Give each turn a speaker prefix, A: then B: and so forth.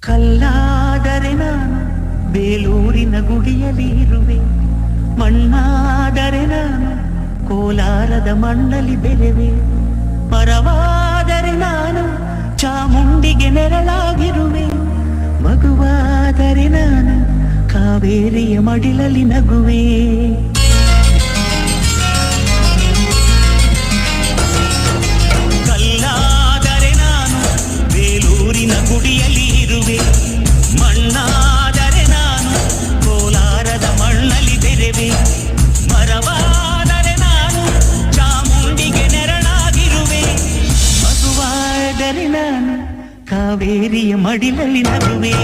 A: ಕಲ್ಲಾದರೆ ನಾನು ಬೇಲೂರಿನ ಗುಡಿಯಲ್ಲಿ ಇರುವೆ, ಮಣ್ಣಾದರೆ ನಾನು ಕೋಲಾರದ ಮಣ್ಣಲ್ಲಿ ಬೆಳೆವೆ, ಮರವಾದರೆ ನಾನು ಚಾಮುಂಡಿಗೆ ನೆರಳಾಗಿರುವೆ, ಮಗುವಾದರೆ ನಾನು ಕಾವೇರಿಯ ಮಡಿಲಲ್ಲಿ ನಗುವೆ. ಕಲ್ಲಾದರೆ ನಾನು ಬೇಲೂರಿನ ಗುಡಿಯಲ್ಲಿ ಇರುವೆ, ಮಣ್ಣಾದರೆ ನಾನು ಕೋಲಾರದ ಮಣ್ಣಲ್ಲಿ ಬೆರೆವೆ, ಮರವಾದರೆ ನಾನು ಚಾಮುಂಡಿಗೆ ನೆರಳಾಗಿರುವೆ, ಮಗುವಾದರೆ ನಾನು ಕಾವೇರಿಯ ಮಡಿಲಲ್ಲಿ ನಗುವೆ.